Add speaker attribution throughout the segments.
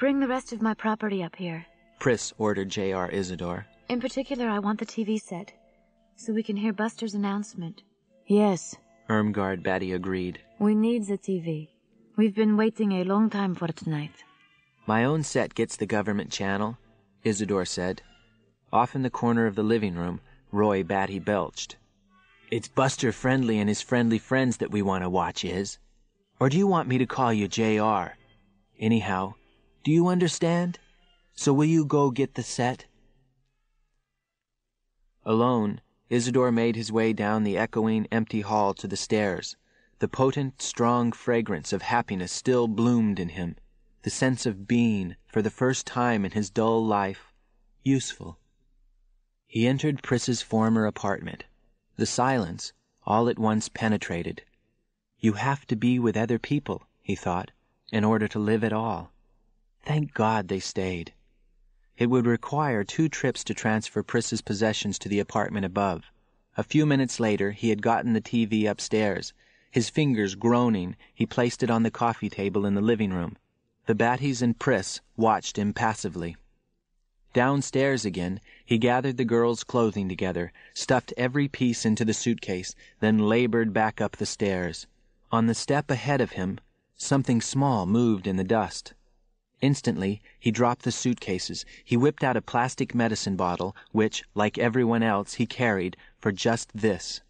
Speaker 1: Bring the rest of my property up here.
Speaker 2: Pris ordered J.R. Isidore.
Speaker 1: In particular, I want the TV set, so we can hear Buster's announcement. Yes.
Speaker 2: Irmgard Batty agreed.
Speaker 1: We need the TV. We've been waiting a long time for tonight.
Speaker 2: My own set gets the government channel, Isidore said. Off in the corner of the living room, Roy Batty belched. It's Buster Friendly and his friendly friends that we want to watch, Is. Or do you want me to call you J.R.? Anyhow, do you understand? So will you go get the set? Alone, Isidore made his way down the echoing, empty hall to the stairs. The potent, strong fragrance of happiness still bloomed in him. The sense of being, for the first time in his dull life, useful. He entered Pris's former apartment. The silence all at once penetrated. You have to be with other people, he thought, in order to live at all. Thank God they stayed. It would require 2 trips to transfer Pris's possessions to the apartment above. A few minutes later, he had gotten the TV upstairs. His fingers groaning, he placed it on the coffee table in the living room. The Battys and Pris watched impassively. Downstairs again, he gathered the girls' clothing together, stuffed every piece into the suitcase, then labored back up the stairs. On the step ahead of him, something small moved in the dust. Instantly, he dropped the suitcases. He whipped out a plastic medicine bottle, which, like everyone else, he carried for just this.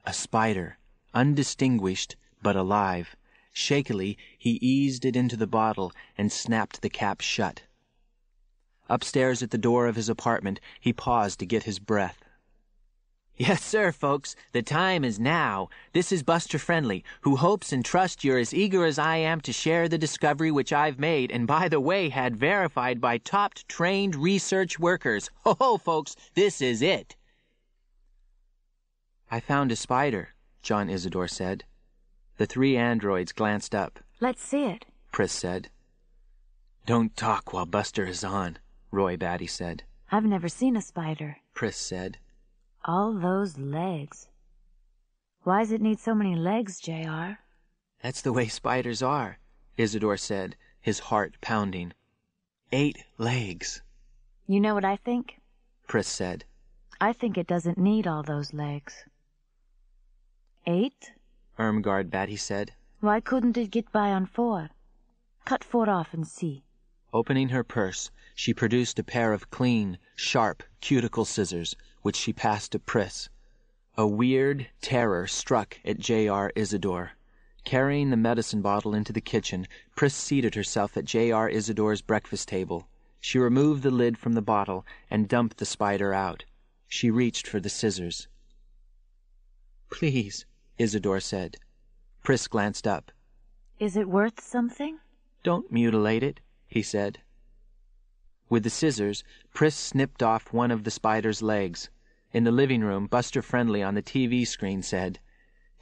Speaker 2: A spider, undistinguished but alive. Shakily, he eased it into the bottle and snapped the cap shut. Upstairs at the door of his apartment, he paused to get his breath. Yes, sir, folks, the time is now. This is Buster Friendly, who hopes and trusts you're as eager as I am to share the discovery which I've made, and by the way, had verified by top-trained research workers. Ho-ho, folks, this is it. I found a spider, John Isidore said. The 3 androids glanced up.
Speaker 1: Let's see it,
Speaker 2: Pris said. Don't talk while Buster is on, Roy Batty said.
Speaker 1: I've never seen a spider,
Speaker 2: Pris said.
Speaker 1: All those legs. Why does it need so many legs, J.R.?
Speaker 2: That's the way spiders are, Isidore said, his heart pounding. 8 legs.
Speaker 1: You know what I think?
Speaker 2: Pris said.
Speaker 1: I think it doesn't need all those legs. 8?
Speaker 2: Irmgard Batty said.
Speaker 1: Why couldn't it get by on 4? Cut 4 off and see.
Speaker 2: Opening her purse, she produced a pair of clean, sharp cuticle scissors, which she passed to Pris. A weird terror struck at J.R. Isidore. Carrying the medicine bottle into the kitchen, Pris seated herself at J.R. Isidore's breakfast table. She removed the lid from the bottle and dumped the spider out. She reached for the scissors. Please, Isidore said. Pris glanced up.
Speaker 1: Is it worth something?
Speaker 2: Don't mutilate it, he said. With the scissors, Pris snipped off one of the spider's legs. In the living room, Buster Friendly on the TV screen said,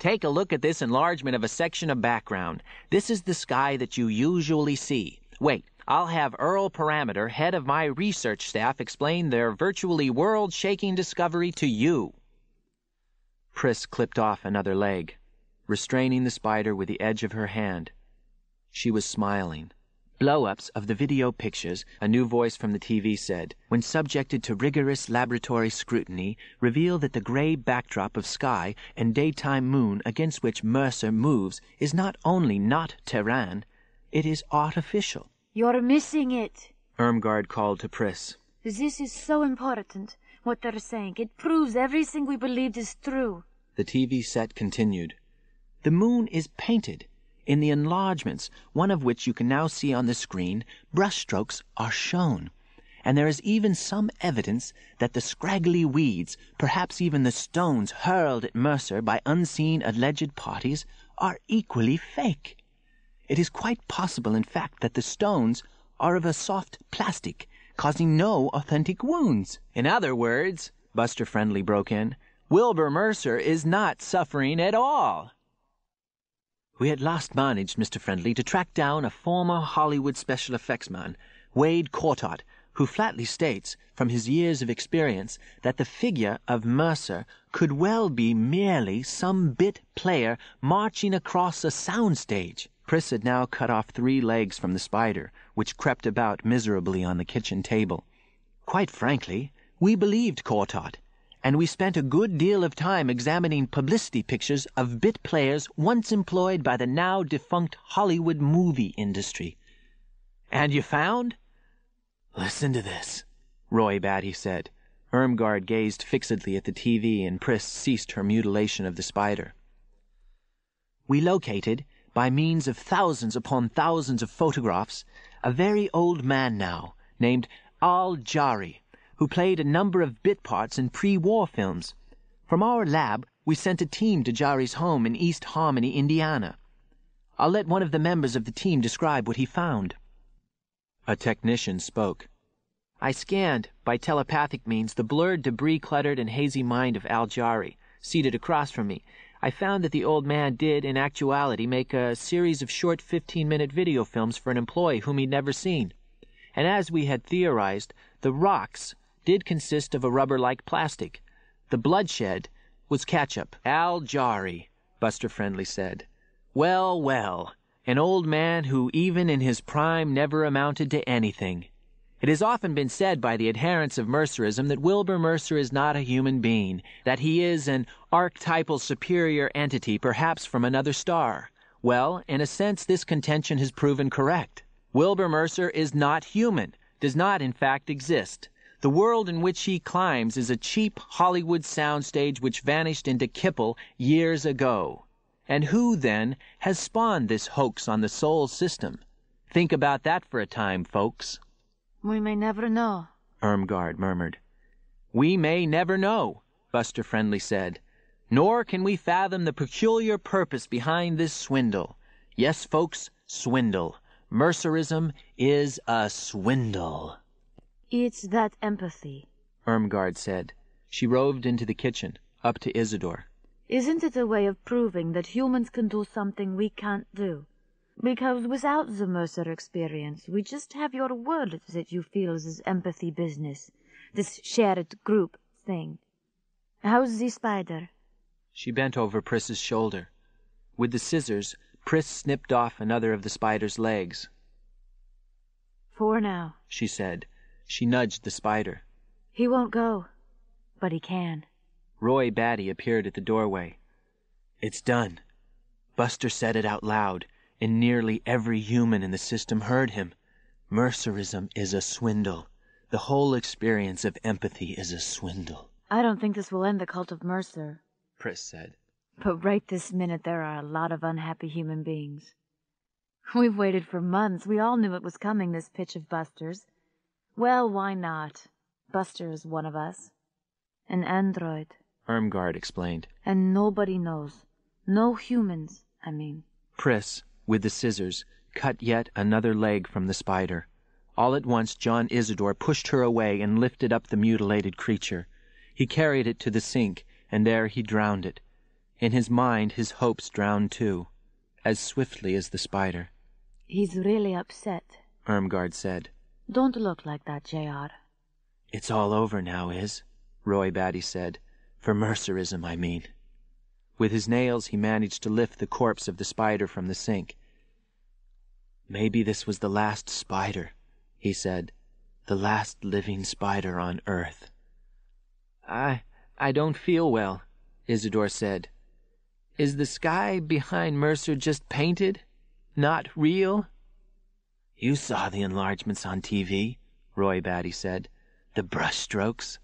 Speaker 2: Take a look at this enlargement of a section of background. This is the sky that you usually see. Wait, I'll have Earl Parameter, head of my research staff, explain their virtually world-shaking discovery to you. Pris clipped off another leg, restraining the spider with the edge of her hand. She was smiling. Blow-ups of the video pictures, a new voice from the TV said, when subjected to rigorous laboratory scrutiny, reveal that the gray backdrop of sky and daytime moon against which Mercer moves is not only not Terran, it is artificial.
Speaker 1: You're missing it,
Speaker 2: Irmgard called to Pris.
Speaker 1: This is so important, what they're saying. It proves everything we believed is true.
Speaker 2: The TV set continued. The moon is painted. In the enlargements, one of which you can now see on the screen, brushstrokes are shown. And there is even some evidence that the scraggly weeds, perhaps even the stones hurled at Mercer by unseen alleged parties, are equally fake. It is quite possible, in fact, that the stones are of a soft plastic, causing no authentic wounds. In other words, Buster Friendly broke in, Wilbur Mercer is not suffering at all. We at last managed, Mr. Friendly, to track down a former Hollywood special effects man, Wade Courtot, who flatly states, from his years of experience, that the figure of Mercer could well be merely some bit player marching across a soundstage. Pris had now cut off 3 legs from the spider, which crept about miserably on the kitchen table. "Quite frankly, we believed Cortot, and we spent a good deal of time examining publicity pictures of bit players once employed by the now defunct Hollywood movie industry." "And you found?" "Listen to this," Roy Batty said. Irmgard gazed fixedly at the TV, and Pris ceased her mutilation of the spider. "We located, by means of thousands upon thousands of photographs, a very old man now, named Al Jari, who played a number of bit parts in pre-war films. From our lab, we sent a team to Jari's home in East Harmony, Indiana. I'll let one of the members of the team describe what he found." A technician spoke. "I scanned, by telepathic means, the blurred, debris-cluttered, and hazy mind of Al Jari, seated across from me. I found that the old man did, in actuality, make a series of short 15-minute video films for an employee whom he'd never seen. And as we had theorized, the rocks did consist of a rubber-like plastic. The bloodshed was ketchup." "Al Jari," Buster Friendly said. "Well, well, an old man who even in his prime never amounted to anything. It has often been said by the adherents of Mercerism that Wilbur Mercer is not a human being, that he is an archetypal superior entity, perhaps from another star. Well, in a sense, this contention has proven correct. Wilbur Mercer is not human, does not in fact exist. The world in which he climbs is a cheap Hollywood soundstage which vanished into Kipple years ago. And who, then, has spawned this hoax on the Sol system? Think about that for a time, folks."
Speaker 1: We may never know,
Speaker 2: Irmgard murmured. "We may never know," Buster Friendly said. "Nor can we fathom the peculiar purpose behind this swindle. Yes, folks, swindle. Mercerism is a swindle."
Speaker 1: "It's that empathy,"
Speaker 2: Irmgard said. She roved into the kitchen, up to Isidore.
Speaker 1: "Isn't it a way of proving that humans can do something we can't do? Because without the Mercer experience, we just have your word that you feel this empathy business, this shared group thing. How's the spider?"
Speaker 2: She bent over Pris's shoulder. With the scissors, Pris snipped off another of the spider's legs.
Speaker 1: "For now,"
Speaker 2: she said. She nudged the spider.
Speaker 1: "He won't go, but he can."
Speaker 2: Roy Batty appeared at the doorway. "It's done." Buster said it out loud, and nearly every human in the system heard him. "Mercerism is a swindle. The whole experience of empathy is a swindle."
Speaker 1: "I don't think this will end the cult of Mercer,"
Speaker 2: Pris said.
Speaker 1: "But right this minute there are a lot of unhappy human beings. We've waited for months. We all knew it was coming, this pitch of Buster's. Well, why not? Buster is one of us. An android,"
Speaker 2: Irmgard explained.
Speaker 1: "And nobody knows. No humans, I mean."
Speaker 2: Pris, with the scissors, cut yet another leg from the spider. All at once John Isidore pushed her away and lifted up the mutilated creature. He carried it to the sink, and there he drowned it. In his mind his hopes drowned too, as swiftly as the spider.
Speaker 1: "He's really upset,"
Speaker 2: Irmgard said.
Speaker 1: "Don't look like that, J.R."
Speaker 2: "It's all over now, Roy Batty said. "For Mercerism, I mean." With his nails he managed to lift the corpse of the spider from the sink. "Maybe this was the last spider," he said. "The last living spider on Earth." I don't feel well," Isidore said. "Is the sky behind Mercer just painted? Not real?" "You saw the enlargements on TV," Roy Batty said. "The brushstrokes."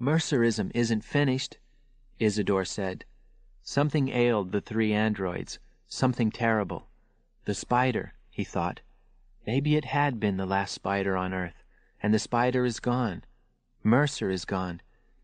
Speaker 2: "Mercerism isn't finished," Isidore said. Something ailed the 3 androids, something terrible. The spider, he thought. Maybe it had been the last spider on Earth, and the spider is gone. Mercer is gone.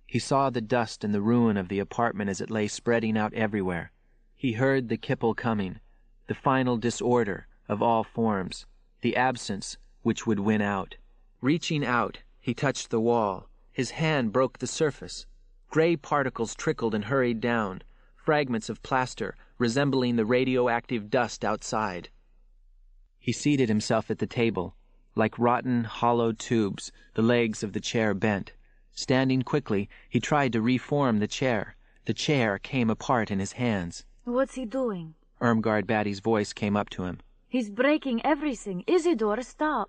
Speaker 2: He saw the dust and the ruin of the apartment as it lay spreading out everywhere. He heard the Kipple coming, the final disorder of all forms, the absence which would win out. Reaching out, he touched the wall. His hand broke the surface. Gray particles trickled and hurried down, fragments of plaster resembling the radioactive dust outside. He seated himself at the table. Like rotten, hollow tubes, the legs of the chair bent. Standing quickly, he tried to reform the chair. The chair came apart in his hands.
Speaker 1: "What's he doing?"
Speaker 2: Irmgard Batty's voice came up to him.
Speaker 1: He's breaking everything. Isidore, stop.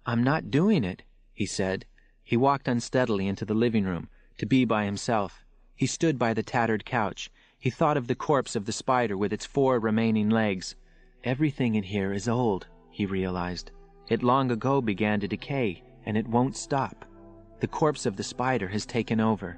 Speaker 2: I'm not doing it, he said. He walked unsteadily into the living room, to be by himself. He stood by the tattered couch. He thought of the corpse of the spider with its 4 remaining legs. Everything in here is old, he realized. It long ago began to decay, and it won't stop. The corpse of the spider has taken over.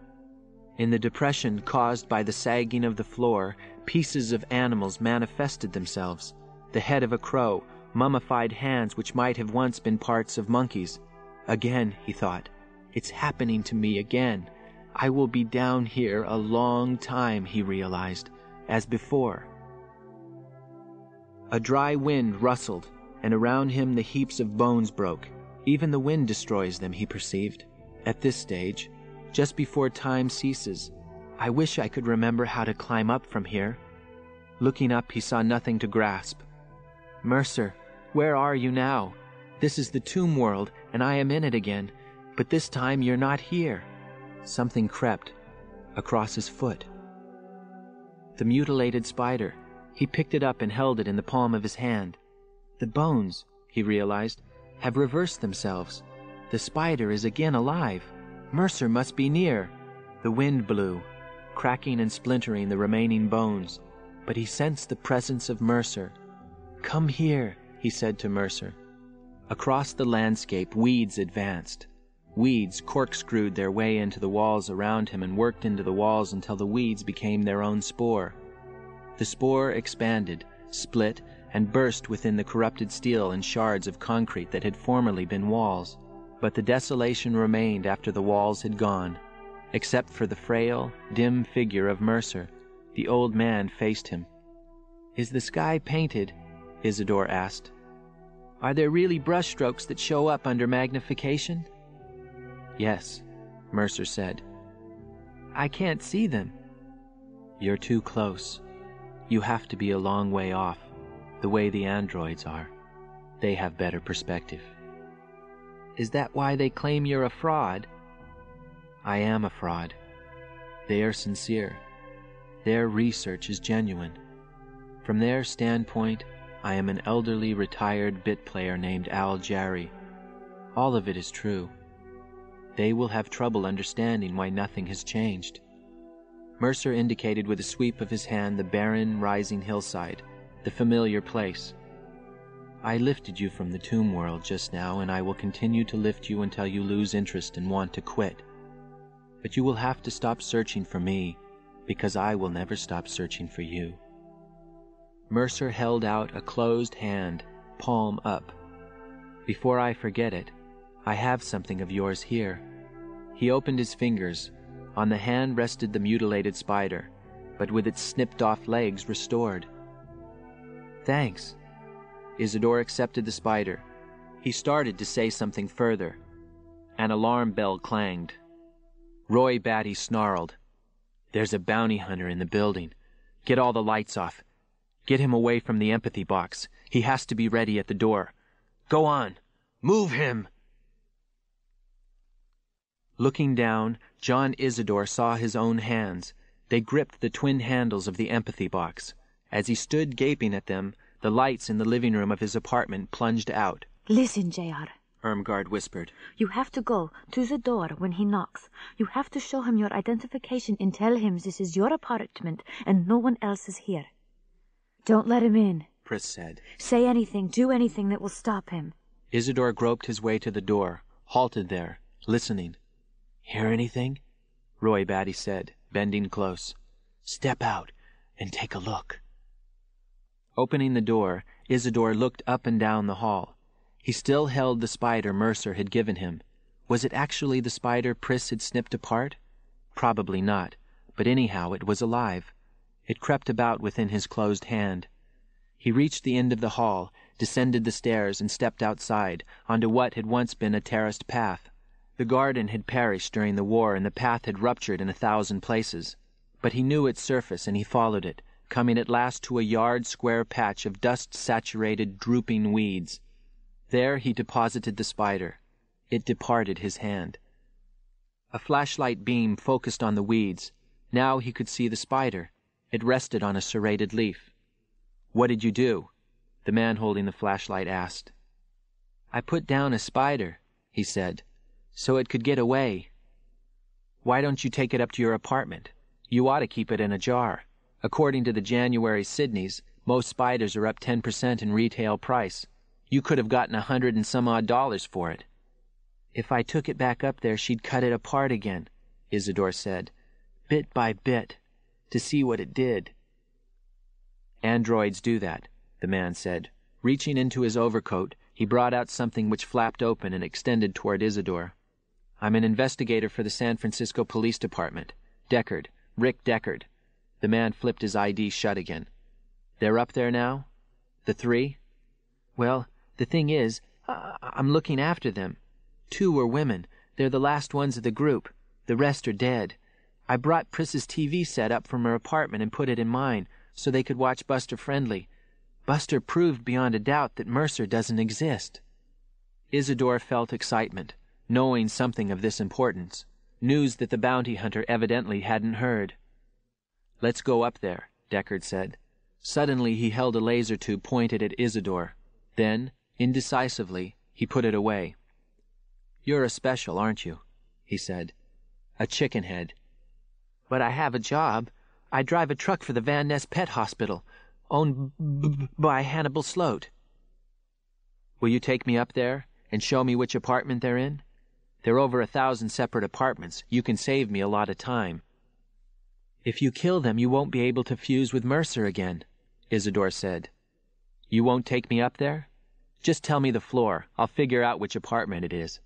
Speaker 2: In the depression caused by the sagging of the floor, pieces of animals manifested themselves. The head of a crow, mummified hands which might have once been parts of monkeys. Again, he thought, it's happening to me again. I will be down here a long time, he realized, as before. A dry wind rustled, and around him the heaps of bones broke. Even the wind destroys them, he perceived. At this stage, just before time ceases, I wish I could remember how to climb up from here. Looking up, he saw nothing to grasp. Mercer, where are you now? This is the tomb world, and I am in it again, but this time you're not here. Something crept across his foot. The mutilated spider. He picked it up and held it in the palm of his hand. The bones, he realized, have reversed themselves. The spider is again alive. Mercer must be near. The wind blew, cracking and splintering the remaining bones, but he sensed the presence of Mercer. Come here, he said to Mercer. Across the landscape, weeds advanced. Weeds corkscrewed their way into the walls around him and worked into the walls until the weeds became their own spore. The spore expanded, split, and burst within the corrupted steel and shards of concrete that had formerly been walls. But the desolation remained after the walls had gone. Except for the frail, dim figure of Mercer, the old man faced him. Is the sky painted? Isidore asked. Are there really brushstrokes that show up under magnification? Yes, Mercer said. I can't see them. You're too close. You have to be a long way off, the way the androids are. They have better perspective. Is that why they claim you're a fraud? I am a fraud. They are sincere. Their research is genuine. From their standpoint, I am an elderly retired bit player named Al Jarry. All of it is true. They will have trouble understanding why nothing has changed. Mercer indicated with a sweep of his hand the barren, rising hillside, the familiar place. I lifted you from the tomb world just now, and I will continue to lift you until you lose interest and want to quit. But you will have to stop searching for me, because I will never stop searching for you. Mercer held out a closed hand, palm up. Before I forget it, I have something of yours here. He opened his fingers. On the hand rested the mutilated spider, but with its snipped-off legs restored. Thanks. Isidore accepted the spider. He started to say something further. An alarm bell clanged. Roy Batty snarled. There's a bounty hunter in the building. Get all the lights off. Get him away from the empathy box. He has to be ready at the door. Go on. Move him! Looking down, John Isidore saw his own hands. They gripped the twin handles of the empathy box. As he stood gaping at them, the lights in the living room of his apartment plunged out.
Speaker 1: Listen, J.R.
Speaker 2: Irmgard whispered.
Speaker 1: You have to go to the door when he knocks. You have to show him your identification and tell him this is your apartment and no one else is here. Don't let him in,
Speaker 2: Pris said.
Speaker 1: Say anything, do anything that will stop him.
Speaker 2: Isidore groped his way to the door, halted there, listening. Hear anything? Roy Batty said, bending close. Step out and take a look. Opening the door, Isidore looked up and down the hall. He still held the spider Mercer had given him. Was it actually the spider Pris had snipped apart? Probably not, but anyhow it was alive. It crept about within his closed hand. He reached the end of the hall, descended the stairs, and stepped outside, onto what had once been a terraced path. The garden had perished during the war, and the path had ruptured in 1,000 places. But he knew its surface, and he followed it, coming at last to a yard-square patch of dust-saturated, drooping weeds. There he deposited the spider. It departed his hand. A flashlight beam focused on the weeds. Now he could see the spider. It rested on a serrated leaf. "What did you do?" the man holding the flashlight asked. "I put down a spider," he said, "so it could get away." "Why don't you take it up to your apartment? You ought to keep it in a jar. According to the January Sydneys, most spiders are up 10% in retail price. You could have gotten $100 and some odd for it." "If I took it back up there, she'd cut it apart again," Isidore said, "bit by bit, to see what it did." "Androids do that," the man said. Reaching into his overcoat, he brought out something which flapped open and extended toward Isidore. "I'm an investigator for the San Francisco Police Department. Deckard, Rick Deckard." The man flipped his ID shut again. "They're up there now? The 3? "Well, the thing is, I'm looking after them. 2 are women. They're the last ones of the group. The rest are dead. I brought Pris's TV set up from her apartment and put it in mine, so they could watch Buster Friendly. Buster proved beyond a doubt that Mercer doesn't exist." Isidore felt excitement, knowing something of this importance. News that the bounty hunter evidently hadn't heard. "Let's go up there," Deckard said. Suddenly he held a laser tube pointed at Isidore. Then, indecisively, he put it away. "You're a special, aren't you?" he said. "A chickenhead." "But I have a job. I drive a truck for the Van Ness Pet Hospital, owned by Hannibal Sloat." "Will you take me up there and show me which apartment they're in? There are over 1,000 separate apartments. You can save me a lot of time." "If you kill them, you won't be able to fuse with Mercer again," Isidore said. "You won't take me up there? Just tell me the floor. I'll figure out which apartment it is."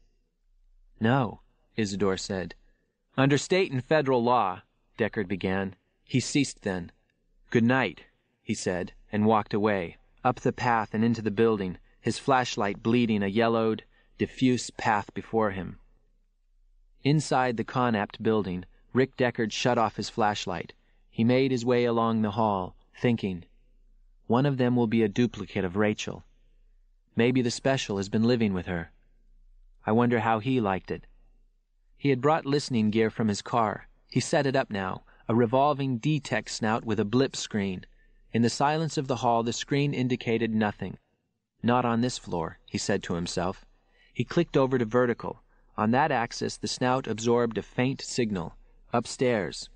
Speaker 2: "No," Isidore said. "Under state and federal law," Deckard began. He ceased then. "Good night," he said, and walked away, up the path and into the building, his flashlight bleeding a yellowed, diffuse path before him. Inside the Conapt building, Rick Deckard shut off his flashlight. He made his way along the hall, thinking, "One of them will be a duplicate of Rachel. Maybe the special has been living with her. I wonder how he liked it." He had brought listening gear from his car. He set it up now, a revolving D-Tech snout with a blip screen. In the silence of the hall, the screen indicated nothing. "Not on this floor," he said to himself. He clicked over to vertical. On that axis, the snout absorbed a faint signal. Upstairs.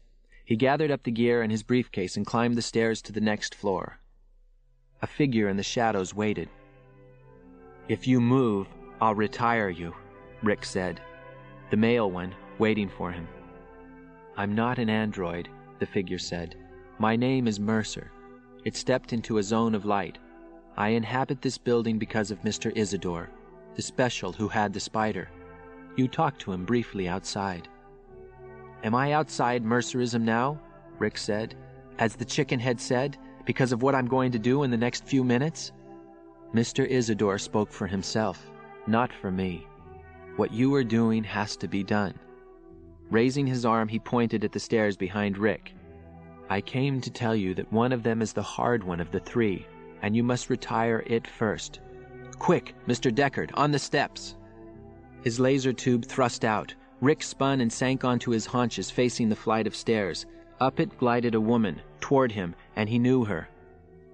Speaker 2: He gathered up the gear in his briefcase and climbed the stairs to the next floor. A figure in the shadows waited. "If you move, I'll retire you," Rick said. The male one, waiting for him. "I'm not an android," the figure said. "My name is Mercer." It stepped into a zone of light. "I inhabit this building because of Mr. Isidore, the special who had the spider. You talked to him briefly outside." "Am I outside Mercerism now?" Rick said. "As the chickenhead said, because of what I'm going to do in the next few minutes?" Mr. Isidore spoke for himself, not for me. "What you are doing has to be done." Raising his arm, he pointed at the stairs behind Rick. "I came to tell you that one of them is the hard one of the 3, and you must retire it first. Quick, Mr. Deckard, on the steps!" His laser tube thrust out. Rick spun and sank onto his haunches facing the flight of stairs. Up it glided a woman, toward him, and he knew her.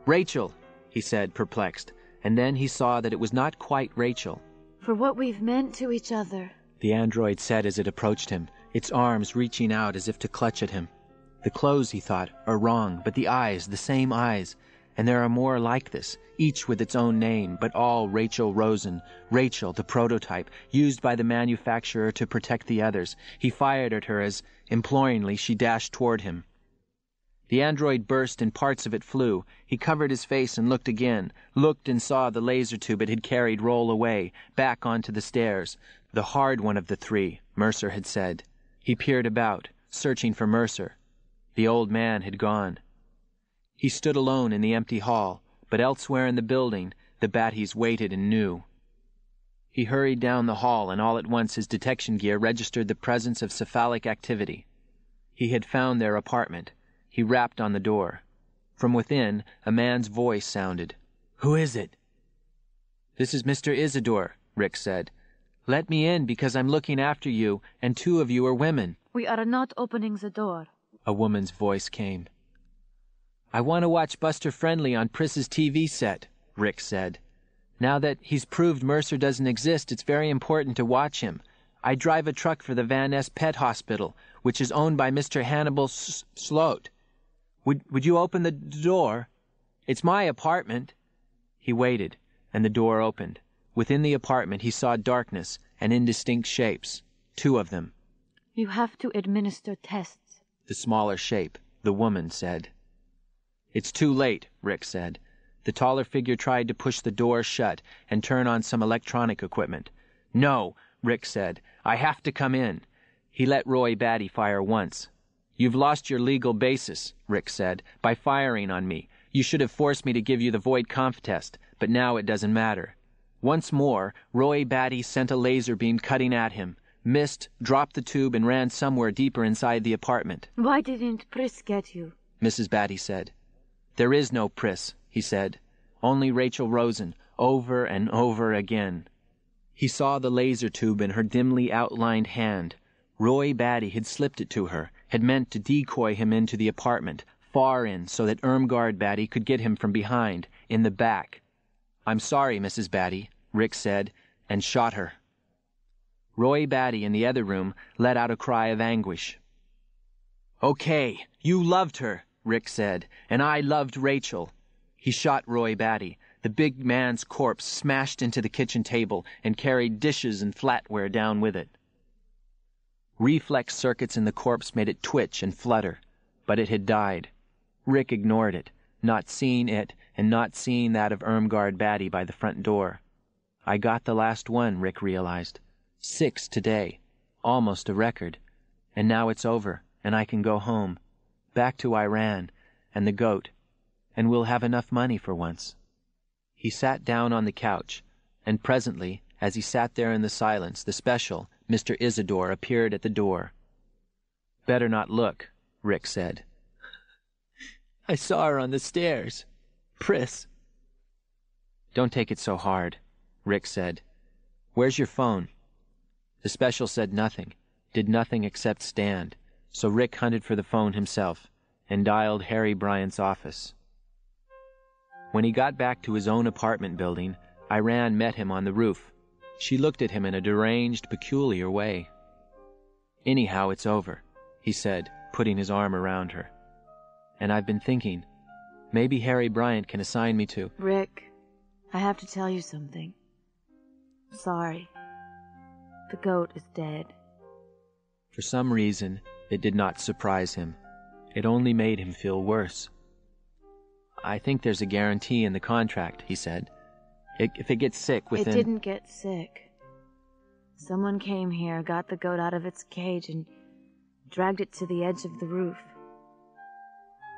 Speaker 2: "Rachel," he said, perplexed, and then he saw that it was not quite Rachel.
Speaker 1: "For what we've meant to each other,"
Speaker 2: the android said as it approached him, its arms reaching out as if to clutch at him. The clothes, he thought, are wrong, but the eyes, the same eyes. And there are more like this, each with its own name, but all Rachel Rosen. Rachel, the prototype, used by the manufacturer to protect the others. He fired at her as, imploringly, she dashed toward him. The android burst and parts of it flew. He covered his face and looked again, looked and saw the laser tube it had carried roll away, back onto the stairs. The hard one of the 3, Mercer had said. He peered about, searching for Mercer. The old man had gone. He stood alone in the empty hall, but elsewhere in the building, the Batties waited and knew. He hurried down the hall, and all at once his detection gear registered the presence of cephalic activity. He had found their apartment. He rapped on the door. From within, a man's voice sounded. "Who is it?" "This is Mr. Isidore," Rick said. "Let me in because I'm looking after you, and 2 of you are women."
Speaker 1: "We are not opening the door,"
Speaker 2: a woman's voice came. I want to watch Buster Friendly on Priss's TV set, Rick said. Now that he's proved Mercer doesn't exist, it's very important to watch him. I drive a truck for the Van Ness Pet Hospital, which is owned by Mr. Hannibal Sloat. Would you open the door? It's my apartment. He waited, and the door opened. Within the apartment he saw darkness and indistinct shapes, 2 of them.
Speaker 1: You have to administer tests,
Speaker 2: the smaller shape, the woman said. It's too late, Rick said. The taller figure tried to push the door shut and turn on some electronic equipment. No, Rick said. I have to come in. He let Roy Batty fire once. You've lost your legal basis, Rick said, by firing on me. You should have forced me to give you the void conf test, but now it doesn't matter. Once more, Roy Batty sent a laser beam cutting at him, missed, dropped the tube, and ran somewhere deeper inside the apartment.
Speaker 1: Why didn't Priss get you?
Speaker 2: Mrs. Batty said. There is no Priss, he said. Only Rachel Rosen, over and over again. He saw the laser tube in her dimly outlined hand. Roy Batty had slipped it to her, had meant to decoy him into the apartment, far in, so that Irmgard Batty could get him from behind, in the back. I'm sorry, Mrs. Batty, Rick said, and shot her. Roy Batty in the other room let out a cry of anguish. Okay, you loved her, Rick said, and I loved Rachel. He shot Roy Batty. The big man's corpse smashed into the kitchen table and carried dishes and flatware down with it. Reflex circuits in the corpse made it twitch and flutter, but it had died. Rick ignored it, not seeing it and not seeing that of Irmgard Batty by the front door. I got the last one, Rick realized. 6 today. Almost a record. And now it's over, and I can go home. Back to Iran, and the goat, and we'll have enough money for once. He sat down on the couch, and presently, as he sat there in the silence, the special, Mr. Isidore, appeared at the door. Better not look, Rick said. I saw her on the stairs. Priss. Don't take it so hard, Rick said. Where's your phone? The special said nothing, did nothing except stand, so Rick hunted for the phone himself and dialed Harry Bryant's office. When he got back to his own apartment building, Iran met him on the roof. She looked at him in a deranged, peculiar way. Anyhow, it's over, he said, putting his arm around her. And I've been thinking, maybe Harry Bryant can assign me to...
Speaker 1: Rick, I have to tell you something. Sorry. The goat is dead.
Speaker 2: For some reason, it did not surprise him. It only made him feel worse. I think there's a guarantee in the contract, he said. If it gets sick within...
Speaker 1: It didn't get sick. Someone came here, got the goat out of its cage, and dragged it to the edge of the roof.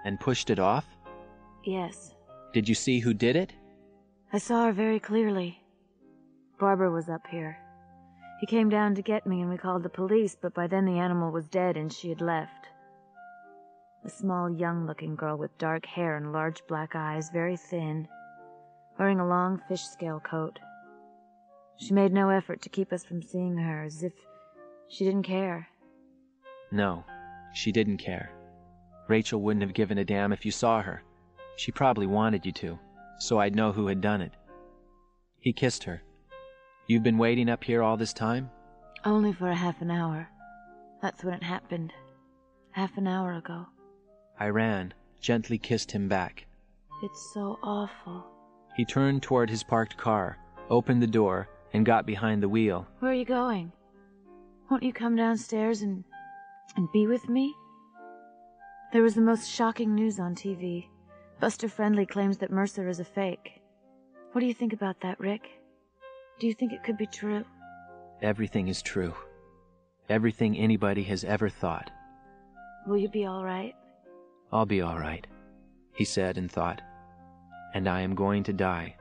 Speaker 2: And pushed it off?
Speaker 1: Yes.
Speaker 2: Did you see who did it?
Speaker 1: I saw her very clearly. Barbara was up here. He came down to get me and we called the police, but by then the animal was dead and she had left. A small, young-looking girl with dark hair and large black eyes, very thin, wearing a long fish-scale coat. She made no effort to keep us from seeing her, as if she didn't care.
Speaker 2: No, she didn't care. Rachel wouldn't have given a damn if you saw her. She probably wanted you to, so I'd know who had done it. He kissed her. You've been waiting up here all this time?
Speaker 1: Only for a half an hour. That's when it happened. Half an hour ago.
Speaker 2: Iran gently kissed him back.
Speaker 1: It's so awful.
Speaker 2: He turned toward his parked car, opened the door, and got behind the wheel.
Speaker 1: Where are you going? Won't you come downstairs and be with me? There was the most shocking news on TV. Buster Friendly claims that Mercer is a fake. What do you think about that, Rick? Do you think it could be true?
Speaker 2: Everything is true. Everything anybody has ever thought.
Speaker 1: Will you be all right?
Speaker 2: I'll be all right, he said and thought. And I am going to die.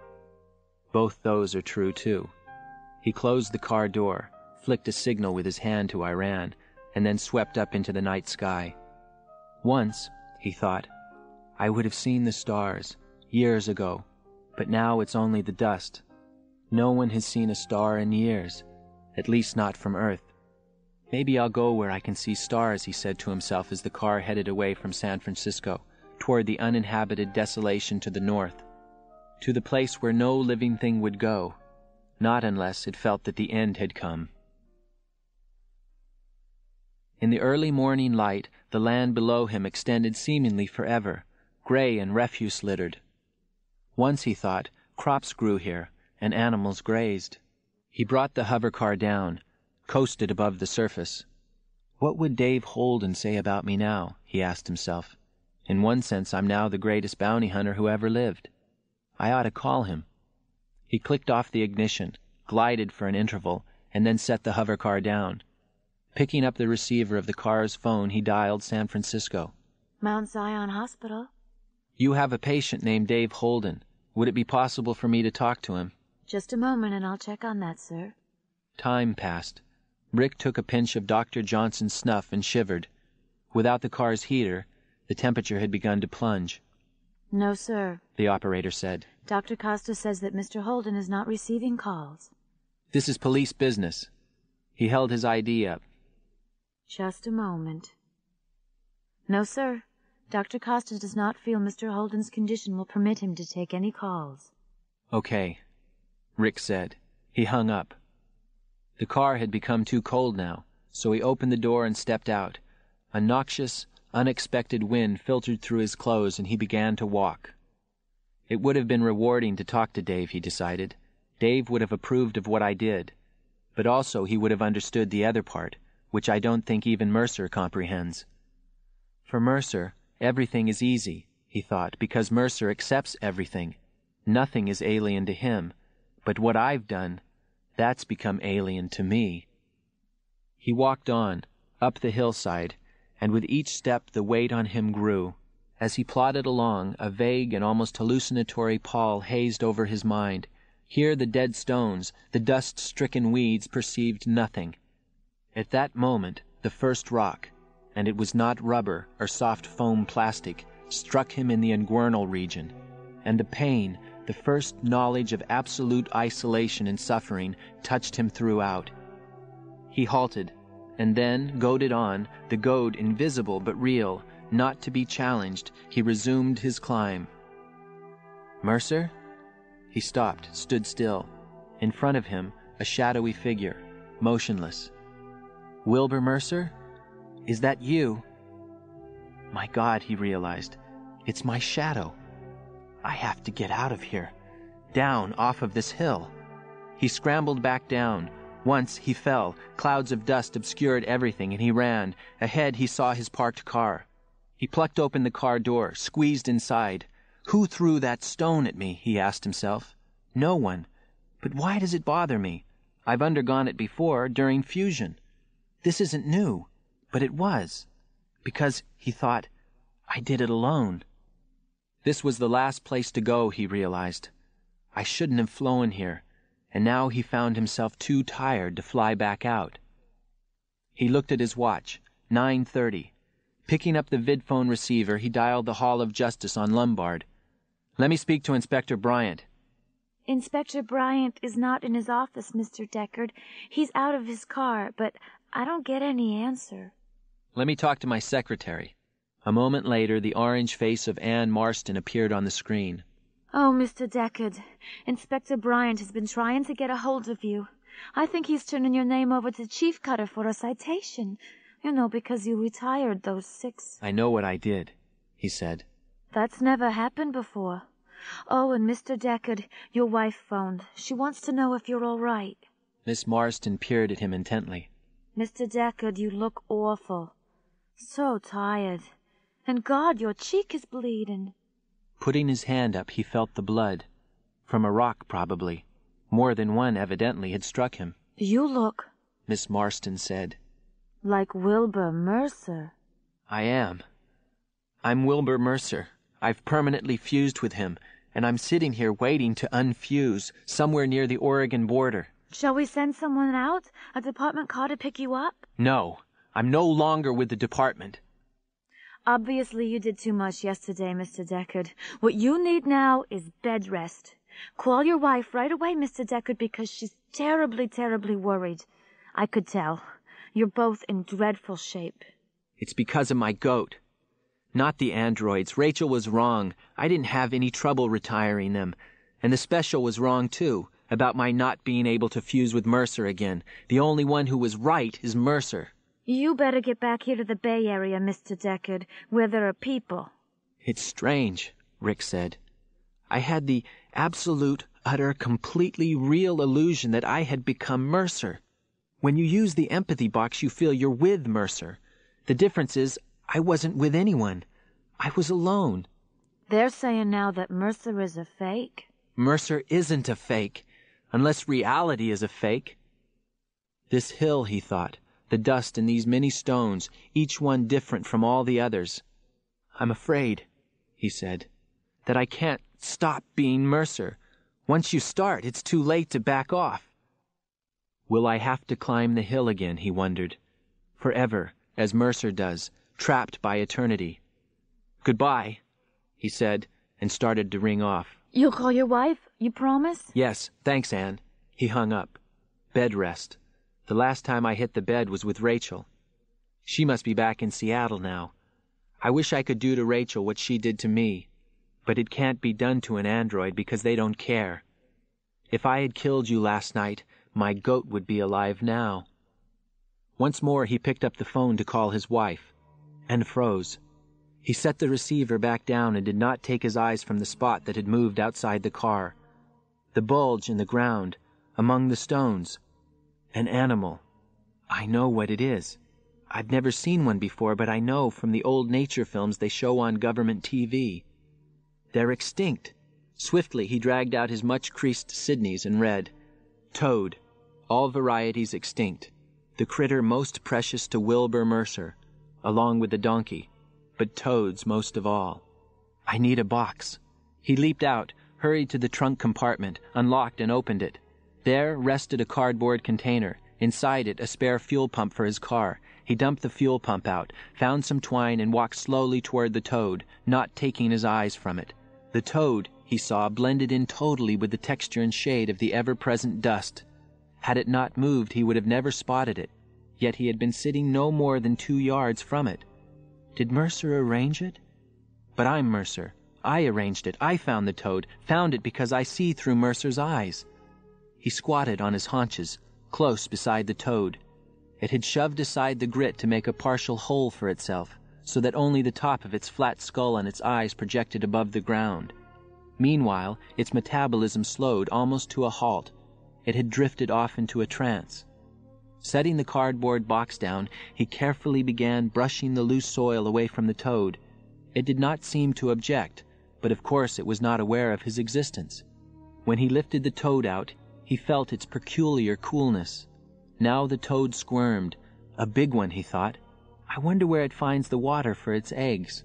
Speaker 2: Both those are true, too. He closed the car door, flicked a signal with his hand to Iran, and then swept up into the night sky. Once, he thought, I would have seen the stars, years ago, but now it's only the dust. No one has seen a star in years, at least not from Earth. Maybe I'll go where I can see stars, he said to himself as the car headed away from San Francisco, toward the uninhabited desolation to the north, to the place where no living thing would go, not unless it felt that the end had come. In the early morning light, the land below him extended seemingly forever, gray and refuse-littered. Once, he thought, crops grew here, and animals grazed. He brought the hovercar down, coasted above the surface. What would Dave Holden say about me now? He asked himself. In one sense, I'm now the greatest bounty hunter who ever lived. I ought to call him. He clicked off the ignition, glided for an interval, and then set the hovercar down. Picking up the receiver of the car's phone, he dialed San Francisco.
Speaker 1: Mount Zion Hospital.
Speaker 2: You have a patient named Dave Holden. Would it be possible for me to talk to him?
Speaker 1: Just a moment, and I'll check on that, sir.
Speaker 2: Time passed. Rick took a pinch of Dr. Johnson's snuff and shivered. Without the car's heater, the temperature had begun to plunge.
Speaker 1: No, sir,
Speaker 2: the operator said.
Speaker 1: Dr. Costa says that Mr. Holden is not receiving calls.
Speaker 2: This is police business. He held his ID up.
Speaker 1: Just a moment. No, sir. Dr. Costa does not feel Mr. Holden's condition will permit him to take any calls.
Speaker 2: Okay, Rick said. He hung up. The car had become too cold now, so he opened the door and stepped out. A noxious, unexpected wind filtered through his clothes, and he began to walk. It would have been rewarding to talk to Dave, he decided. Dave would have approved of what I did. But also he would have understood the other part, which I don't think even Mercer comprehends. For Mercer, everything is easy, he thought, because Mercer accepts everything. Nothing is alien to him. But what I've done, that's become alien to me. He walked on, up the hillside, and with each step the weight on him grew. As he plodded along, a vague and almost hallucinatory pall hazed over his mind. Here the dead stones, the dust-stricken weeds perceived nothing. At that moment, the first rock, and it was not rubber or soft foam plastic, struck him in the inguinal region, and the pain, the first knowledge of absolute isolation and suffering, touched him throughout. He halted, and then, goaded on, the goad invisible but real, not to be challenged, he resumed his climb. Mercer? He stopped, stood still. In front of him, a shadowy figure, motionless. Wilbur Mercer? Is that you? My God, he realized. It's my shadow. I have to get out of here. Down off of this hill. He scrambled back down. Once he fell. Clouds of dust obscured everything, and he ran. Ahead he saw his parked car. He plucked open the car door, squeezed inside. Who threw that stone at me? He asked himself. No one. But why does it bother me? I've undergone it before, during fusion. This isn't new, but it was. Because, he thought, I did it alone. This was the last place to go, he realized. I shouldn't have flown here, and now he found himself too tired to fly back out. He looked at his watch, 9:30. Picking up the vidphone receiver, he dialed the Hall of Justice on Lombard. Let me speak to Inspector Bryant.
Speaker 1: Inspector Bryant is not in his office, Mr. Deckard. He's out of his car, but I don't get any answer.
Speaker 2: Let me talk to my secretary. A moment later, the orange face of Anne Marston appeared on the screen.
Speaker 1: Oh, Mr. Deckard, Inspector Bryant has been trying to get a hold of you. I think he's turning your name over to Chief Cutter for a citation. You know, because you retired those 6.
Speaker 2: I know what I did, he said.
Speaker 1: That's never happened before. Oh, and Mr. Deckard, your wife phoned. She wants to know if you're all right.
Speaker 2: Miss Marston peered at him intently.
Speaker 1: Mr. Deckard, you look awful. So tired. And God, your cheek is bleeding.
Speaker 2: Putting his hand up, he felt the blood. From a rock, probably. More than one, evidently, had struck him.
Speaker 1: You look,
Speaker 2: Miss Marston said.
Speaker 1: Like Wilbur Mercer.
Speaker 2: I am. I'm Wilbur Mercer. I've permanently fused with him, and I'm sitting here waiting to unfuse, somewhere near the Oregon border.
Speaker 1: Shall we send someone out? A department car to pick you up?
Speaker 2: No. I'm no longer with the department.
Speaker 1: Obviously you did too much yesterday, Mr. Deckard. What you need now is bed rest. Call your wife right away, Mr. Deckard, because she's terribly, terribly worried. I could tell. You're both in dreadful shape.
Speaker 2: It's because of my goat. Not the androids. Rachel was wrong. I didn't have any trouble retiring them. And the special was wrong, too, about my not being able to fuse with Mercer again. The only one who was right is Mercer.
Speaker 1: You better get back here to the Bay Area, Mr. Deckard, where there are people.
Speaker 2: It's strange, Rick said. I had the absolute, utter, completely real illusion that I had become Mercer. When you use the empathy box, you feel you're with Mercer. The difference is, I wasn't with anyone. I was alone.
Speaker 1: They're saying now that Mercer is a fake.
Speaker 2: Mercer isn't a fake, unless reality is a fake. This hill, he thought, the dust and these many stones, each one different from all the others. I'm afraid, he said, that I can't stop being Mercer. Once you start, it's too late to back off. Will I have to climb the hill again, he wondered, forever, as Mercer does, trapped by eternity. Goodbye, he said, and started to ring off.
Speaker 1: You'll call your wife? You promise?
Speaker 2: Yes, thanks, Anne. He hung up. Bed rest. The last time I hit the bed was with Rachel. She must be back in Seattle now. I wish I could do to Rachel what she did to me, but it can't be done to an android because they don't care. If I had killed you last night, my goat would be alive now. Once more he picked up the phone to call his wife, and froze. He set the receiver back down and did not take his eyes from the spot that had moved outside the car. The bulge in the ground, among the stones. An animal. I know what it is. I've never seen one before, but I know from the old nature films they show on government TV. They're extinct. Swiftly he dragged out his much-creased Sydneys and read, Toad, all varieties extinct. The critter most precious to Wilbur Mercer, along with the donkey, but toads most of all. I need a box. He leaped out, hurried to the trunk compartment, unlocked and opened it. There rested a cardboard container, inside it a spare fuel pump for his car. He dumped the fuel pump out, found some twine and walked slowly toward the toad, not taking his eyes from it. The toad, he saw, blended in totally with the texture and shade of the ever-present dust. Had it not moved, he would have never spotted it, yet he had been sitting no more than 2 yards from it. Did Mercer arrange it? But I'm Mercer. I arranged it. I found the toad, found it because I see through Mercer's eyes. He squatted on his haunches, close beside the toad. It had shoved aside the grit to make a partial hole for itself, so that only the top of its flat skull and its eyes projected above the ground. Meanwhile, its metabolism slowed almost to a halt. It had drifted off into a trance. Setting the cardboard box down, he carefully began brushing the loose soil away from the toad. It did not seem to object, but of course it was not aware of his existence. When he lifted the toad out, he felt its peculiar coolness. Now the toad squirmed. A big one, he thought. I wonder where it finds the water for its eggs.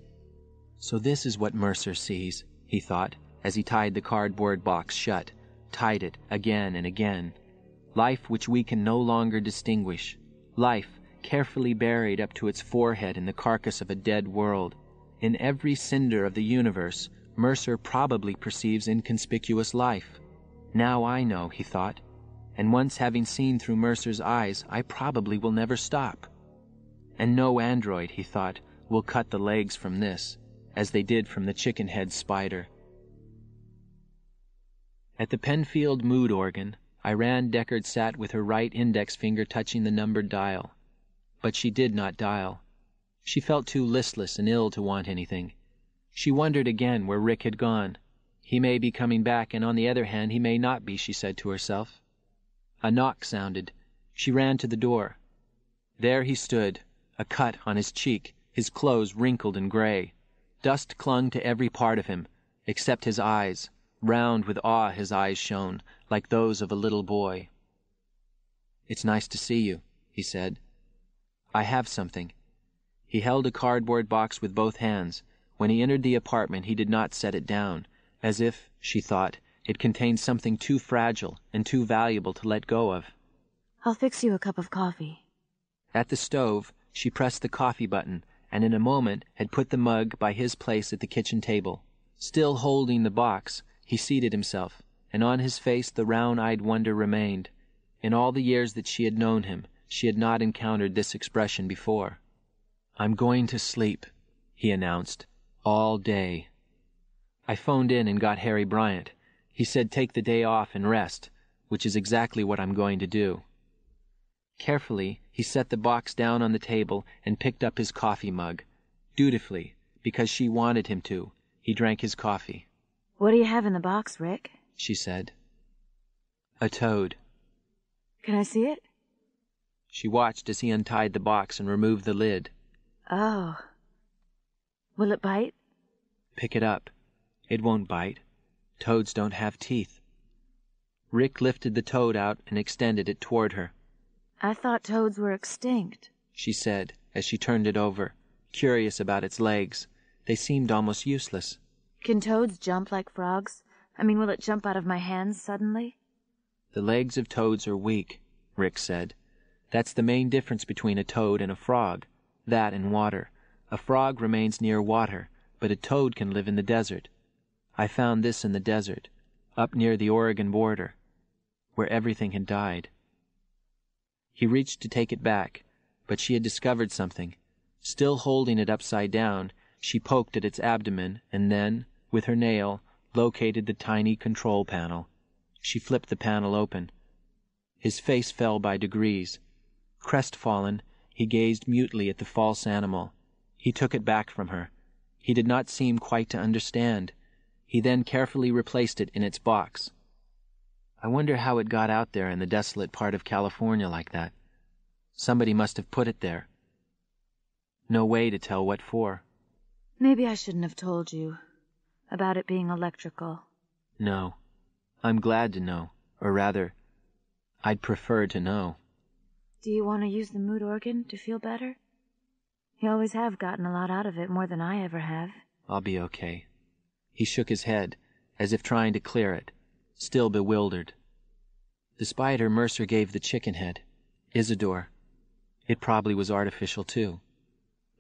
Speaker 2: So this is what Mercer sees, he thought, as he tied the cardboard box shut, tied it again and again. Life which we can no longer distinguish. Life carefully buried up to its forehead in the carcass of a dead world. In every cinder of the universe, Mercer probably perceives inconspicuous life. Now I know, he thought, and once having seen through Mercer's eyes, I probably will never stop. And no android, he thought, will cut the legs from this, as they did from the chicken-head spider. At the Penfield mood organ, Iran Deckard sat with her right index finger touching the numbered dial. But she did not dial. She felt too listless and ill to want anything. She wondered again where Rick had gone. He may be coming back, and on the other hand he may not be, she said to herself. A knock sounded. She ran to the door. There he stood, a cut on his cheek, his clothes wrinkled and gray. Dust clung to every part of him, except his eyes. Round with awe his eyes shone, like those of a little boy. "It's nice to see you," he said. "I have something." He held a cardboard box with both hands. When he entered the apartment he did not set it down, as if, she thought, it contained something too fragile and too valuable to let go of.
Speaker 1: I'll fix you a cup of coffee.
Speaker 2: At the stove, she pressed the coffee button, and in a moment had put the mug by his place at the kitchen table. Still holding the box, he seated himself, and on his face the round-eyed wonder remained. In all the years that she had known him, she had not encountered this expression before. "I'm going to sleep," he announced. All day. I phoned in and got Harry Bryant. He said take the day off and rest, which is exactly what I'm going to do. Carefully, he set the box down on the table and picked up his coffee mug. Dutifully, because she wanted him to, he drank his coffee.
Speaker 1: What do you have in the box, Rick?
Speaker 2: She said. A toad.
Speaker 1: Can I see it?
Speaker 2: She watched as he untied the box and removed the lid.
Speaker 1: Oh. Will it bite?
Speaker 2: Pick it up. It won't bite. Toads don't have teeth. Rick lifted the toad out and extended it toward her.
Speaker 1: I thought toads were extinct,
Speaker 2: she said as she turned it over, curious about its legs. They seemed almost useless.
Speaker 1: Can toads jump like frogs? I mean, will it jump out of my hands suddenly?
Speaker 2: The legs of toads are weak, Rick said. That's the main difference between a toad and a frog. That and water. A frog remains near water, but a toad can live in the desert. I found this in the desert, up near the Oregon border, where everything had died. He reached to take it back, but she had discovered something. Still holding it upside down, she poked at its abdomen and then, with her nail, located the tiny control panel. She flipped the panel open. His face fell by degrees. Crestfallen, he gazed mutely at the false animal. He took it back from her. He did not seem quite to understand. He then carefully replaced it in its box. I wonder how it got out there in the desolate part of California like that. Somebody must have put it there. No way to tell what for.
Speaker 1: Maybe I shouldn't have told you about it being electrical.
Speaker 2: No. I'm glad to know. Or rather, I'd prefer to know.
Speaker 1: Do you want to use the mood organ to feel better? You always have gotten a lot out of it, more than I ever have.
Speaker 2: I'll be okay. He shook his head, as if trying to clear it, still bewildered. The spider Mercer gave the chicken head, Isidore. It probably was artificial too.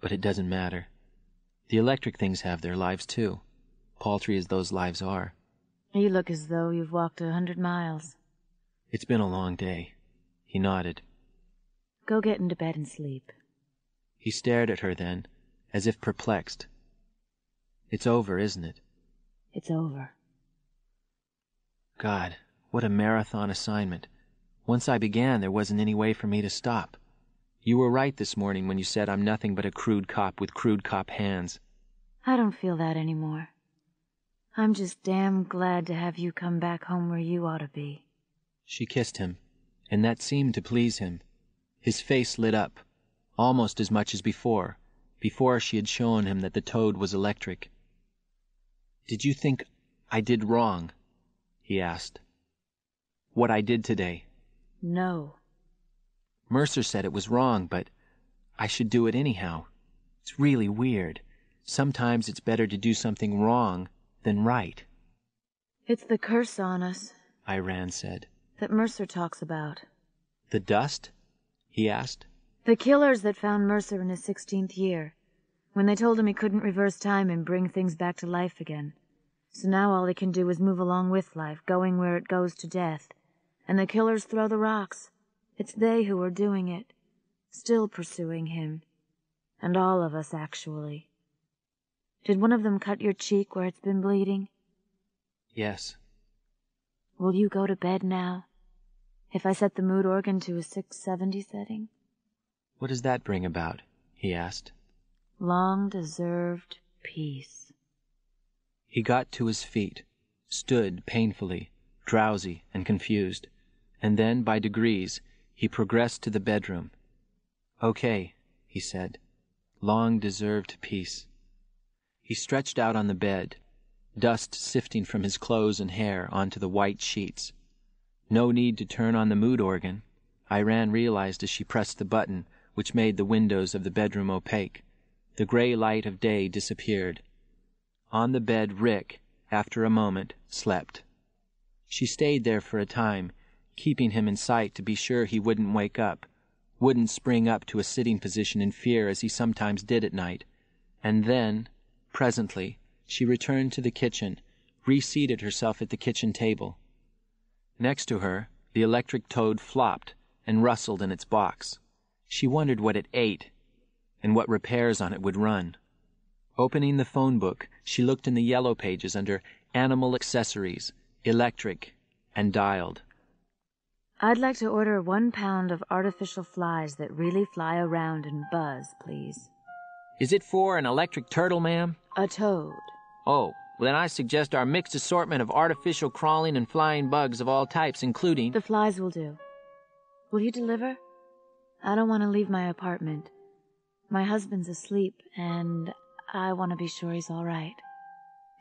Speaker 2: But it doesn't matter. The electric things have their lives too, paltry as those lives are.
Speaker 1: You look as though you've walked 100 miles.
Speaker 2: It's been a long day. He nodded.
Speaker 1: Go get into bed and sleep.
Speaker 2: He stared at her then, as if perplexed. It's over, isn't it?
Speaker 1: It's over.
Speaker 2: God, what a marathon assignment. Once I began, there wasn't any way for me to stop. You were right this morning when you said I'm nothing but a crude cop with crude cop hands.
Speaker 1: I don't feel that anymore. I'm just damn glad to have you come back home where you ought to be.
Speaker 2: She kissed him, and that seemed to please him. His face lit up, almost as much as before she had shown him that the toad was electric. Did you think I did wrong? He asked. What I did today?
Speaker 1: No.
Speaker 2: Mercer said it was wrong, but I should do it anyhow. It's really weird. Sometimes it's better to do something wrong than right.
Speaker 1: It's the curse on us,
Speaker 2: Iran said.
Speaker 1: That Mercer talks about.
Speaker 2: The dust? He asked.
Speaker 1: The killers that found Mercer in his 16th year, when they told him he couldn't reverse time and bring things back to life again. So now all he can do is move along with life, going where it goes to death. And the killers throw the rocks. It's they who are doing it, still pursuing him. And all of us, actually. Did one of them cut your cheek where it's been bleeding?
Speaker 2: Yes.
Speaker 1: Will you go to bed now? If I set the mood organ to a 670 setting?
Speaker 2: What does that bring about? He asked.
Speaker 1: Long-deserved peace.
Speaker 2: He got to his feet, stood painfully, drowsy and confused, and then, by degrees, he progressed to the bedroom. Okay, he said. Long-deserved peace. He stretched out on the bed, dust sifting from his clothes and hair onto the white sheets. No need to turn on the mood organ, Iran realized as she pressed the button which made the windows of the bedroom opaque. The gray light of day disappeared. On the bed, Rick, after a moment, slept. She stayed there for a time, keeping him in sight to be sure he wouldn't wake up, wouldn't spring up to a sitting position in fear as he sometimes did at night. And then, presently, she returned to the kitchen, reseated herself at the kitchen table. Next to her, the electric toad flopped and rustled in its box. She wondered what it ate, and what repairs on it would run. Opening the phone book, she looked in the yellow pages under Animal Accessories, Electric, and Dialed.
Speaker 1: I'd like to order 1 pound of artificial flies that really fly around and buzz, please.
Speaker 2: Is it for an electric turtle, ma'am?
Speaker 1: A toad.
Speaker 2: Oh, well, then I suggest our mixed assortment of artificial crawling and flying bugs of all types, including...
Speaker 1: The flies will do. Will you deliver? I don't want to leave my apartment. My husband's asleep, and I want to be sure he's all right.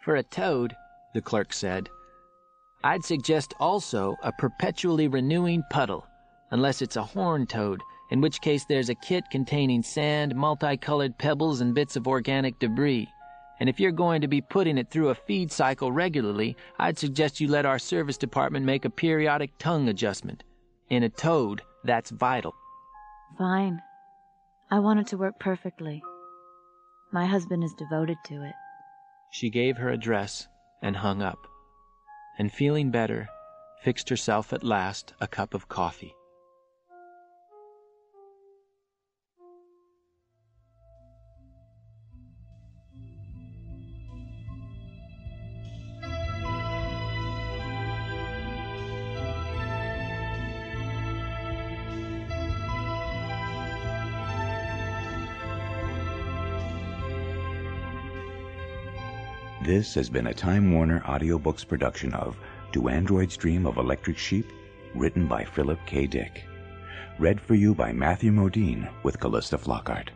Speaker 2: For a toad, the clerk said, I'd suggest also a perpetually renewing puddle, unless it's a horned toad, in which case there's a kit containing sand, multicolored pebbles, and bits of organic debris. And if you're going to be putting it through a feed cycle regularly, I'd suggest you let our service department make a periodic tongue adjustment. In a toad, that's vital.
Speaker 1: Fine. I want it to work perfectly. My husband is devoted to it.
Speaker 2: She gave her address and hung up, and feeling better, fixed herself at last a cup of coffee.
Speaker 3: This has been a Time Warner Audiobooks production of Do Androids Dream of Electric Sheep? Written by Philip K. Dick. Read for you by Matthew Modine with Callista Flockhart.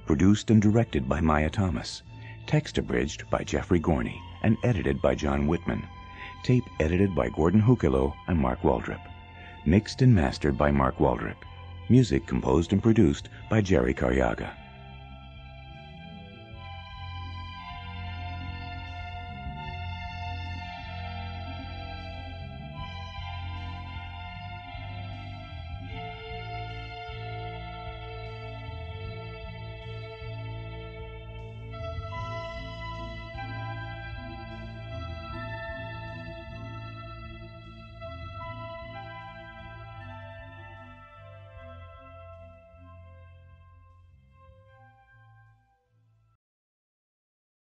Speaker 3: Produced and directed by Maya Thomas. Text abridged by Jeffrey Gorney and edited by John Whitman. Tape edited by Gordon Hukilo and Mark Waldrop. Mixed and mastered by Mark Waldrop. Music composed and produced by Jerry Karyaga.